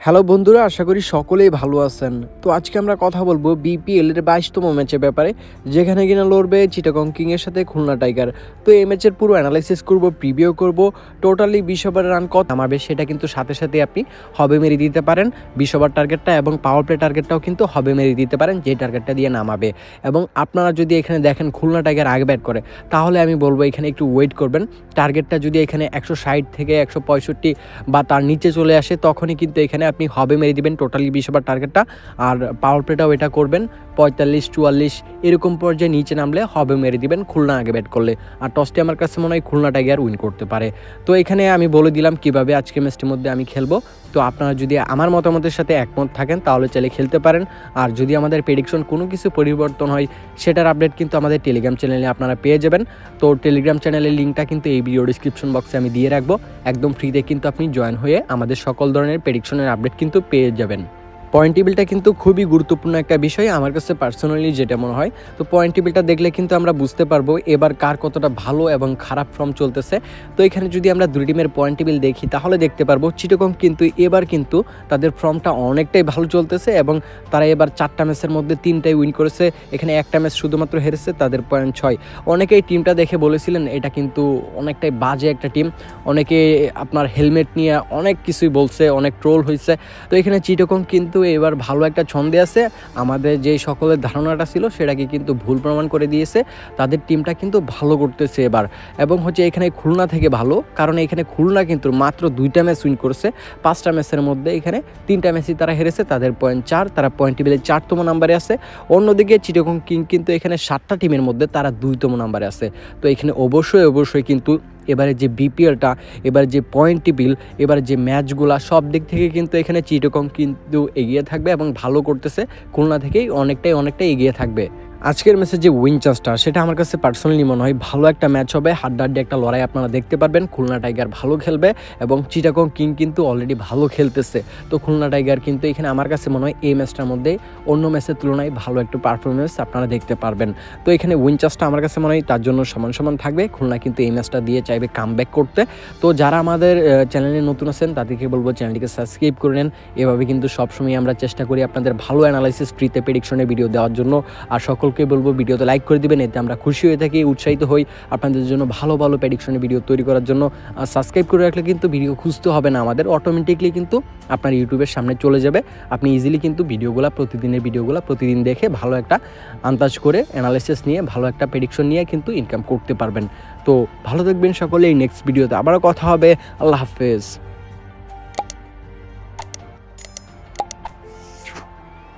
Hello বন্ধুরা, আশা করি সকলেই ভালো আছেন। তো আজকে আমরা কথা বলবো বিপিএল এর 22তম ম্যাচের ব্যাপারে, যেখানে কিনা লড়বে চিটাগং কিং এর সাথে খুলনা টাইগার। তো এই ম্যাচের পুরো অ্যানালাইসিস করব, প্রিভিউ করব, টোটালি 20 ওভারের রান কত নামাবে সেটা কিন্তু সাথে সাথে আপনি হবে মেরে দিতে পারেন। 20 ওভার টার্গেটটা এবং পাওয়ার প্লে টার্গেটটাও কিন্তু হবে মেরে দিতে পারেন, যে টার্গেটটা দিয়ে নামাবে। এবং আপনারা যদি এখানে দেখেন খুলনা টাইগার আগে ব্যাট করে, তাহলে আমি বলবো এখানে একটু ওয়েট করবেন। টার্গেটটা যদি এখানে 160 থেকে 165 বা তার নিচে চলে আসে, তখনই কিন্তু এখানে আপনি হবে মেরে দিবেন টোটালি 20 ওভার টার্গেটটা। আর পাওয়ার প্লেটাও এটা করবেন 45-44 এরকম পর্যায়ে নিচে নামলে হবে মেরে দিবেন খুলনা আগে ব্যাট করলে। আর টসটি আমার কাছে মনে হয় খুলনা টাইগার উইন করতে পারে। তো এখানে আমি বলে দিলাম কিভাবে আজকে ম্যাচটির মধ্যে আমি খেলবো। তো আপনারা যদি আমার মতামতের সাথে একমত থাকেন তাহলে চাইলে খেলতে পারেন। আর যদি আমাদের প্রেডিকশন কোনো কিছু পরিবর্তন হয়, সেটার আপডেট কিন্তু আমাদের টেলিগ্রাম চ্যানেলে আপনারা পেয়ে যাবেন। তো টেলিগ্রাম চ্যানেলের লিঙ্কটা কিন্তু এই ভিডিও ডিসক্রিপশন বক্সে আমি দিয়ে রাখবো। একদম ফ্রিতে কিন্তু আপনি জয়েন হয়ে আমাদের সকল ধরনের প্রেডিকশনের আপডেট কিন্তু পেয়ে যাবেন। পয়েন্ট টেবিলটা কিন্তু খুবই গুরুত্বপূর্ণ একটা বিষয় আমার কাছে পার্সোনালি যেটা মনে হয়। তো পয়েন্ট টেবিলটা দেখলে কিন্তু আমরা বুঝতে পারবো এবার কার কতটা ভালো এবং খারাপ ফর্ম চলতেছে। তো এখানে যদি আমরা দুই টিমের পয়েন্ট টেবিল দেখি, তাহলে দেখতে পারবো চিটাগং কিন্তু এবার কিন্তু তাদের ফর্মটা অনেকটাই ভালো চলতেছে এবং তারা এবার 4টা ম্যাচের মধ্যে 3টাই উইন করেছে। এখানে একটা ম্যাচ শুধুমাত্র হেরেছে, তাদের পয়েন্ট 6। অনেকেই টিমটা দেখে বলেছিলেন এটা কিন্তু অনেকটাই বাজে একটা টিম। অনেকে আপনার হেলমেট নিয়ে অনেক কিছুই বলছে, অনেক ট্রোল হয়েছে। তো এখানে চিটাগং কিন্তু এবার ভালো একটা ছন্দে আছে। আমাদের যে সকলের ধারণাটা ছিল সেটাকে কিন্তু ভুল প্রমাণ করে দিয়েছে। তাদের টিমটা কিন্তু ভালো করতেছে এবার। এবং এখানে খুলনা থেকে ভালো, কারণ এখানে খুলনা কিন্তু মাত্র 2টা ম্যাচ উইন করেছে। 5টা ম্যাচের মধ্যে এখানে 3টা ম্যাচই তারা হেরেছে। তাদের পয়েন্ট 4, তারা পয়েন্ট টেবিলে 4তম নাম্বারে আছে। অন্যদিকে চিটাগং কিং কিন্তু এখানে 7টা টিমের মধ্যে তারা 2তম নাম্বারে আছে। তো এখানে অবশ্যই কিন্তু এবারে যে বিপিএলটা, এবার যে পয়েন্ট টেবিল, এবার যে ম্যাচগুলা, সব দিক থেকে কিন্তু এখানে চিটাগং কিন্তু এগিয়ে থাকবে এবং ভালো করতেছে। খুলনা থেকেই অনেকটাই এগিয়ে থাকবে। আজকের ম্যাচে যে উইন চান্সটা, সেটা আমার কাছে পার্সোনালি মনে হয় ভালো একটা ম্যাচ হবে। হাড্ডাহাড্ডি একটা লড়াই আপনারা দেখতে পারবেন। খুলনা টাইগার ভালো খেলবে এবং চিটাগং কিং কিন্তু অলরেডি ভালো খেলতেছে। তো খুলনা টাইগার কিন্তু এখানে আমার কাছে মনে হয় এই ম্যাচটার মধ্যে অন্য ম্যাচের তুলনায় ভালো একটা পারফরমেন্স আপনারা দেখতে পারবেন। তো এখানে উইন চান্সটা আমার কাছে মনে হয় তার জন্য সমান থাকবে। খুলনা কিন্তু এই ম্যাচটা দিয়ে চাইবে কামব্যাক করতে। তো যারা আমাদের চ্যানেলে নতুন আছেন তাদেরকে বলবো চ্যানেলটিকে সাবস্ক্রাইব করে নেন। এভাবে কিন্তু সবসময় আমরা চেষ্টা করি আপনাদের ভালো অ্যানালাইসিস ফ্রিতে প্রেডিকশনের ভিডিও দেওয়ার জন্য। আর সকলকে বলবো ভিডিওতে লাইক করে দিবেন, এতে আমরা খুশি হয়ে থাকি, উৎসাহিত হই আপনাদের জন্য ভালো প্রেডিকশনের ভিডিও তৈরি করার জন্য। আর সাবস্ক্রাইব করে রাখলে কিন্তু ভিডিও খুঁজতে হবে না আমাদের, অটোমেটিকলি কিন্তু আপনার ইউটিউবের সামনে চলে যাবে। আপনি ইজিলি কিন্তু প্রতিদিনের ভিডিওগুলো প্রতিদিন দেখে ভালো একটা আন্দাজ করে অ্যানালাইসিস নিয়ে ভালো একটা প্রেডিকশন নিয়ে কিন্তু ইনকাম করতে পারবেন। তো ভালো থাকবেন সকলে। এই নেক্সট ভিডিওতে আবারও কথা হবে। আল্লাহ হাফেজ।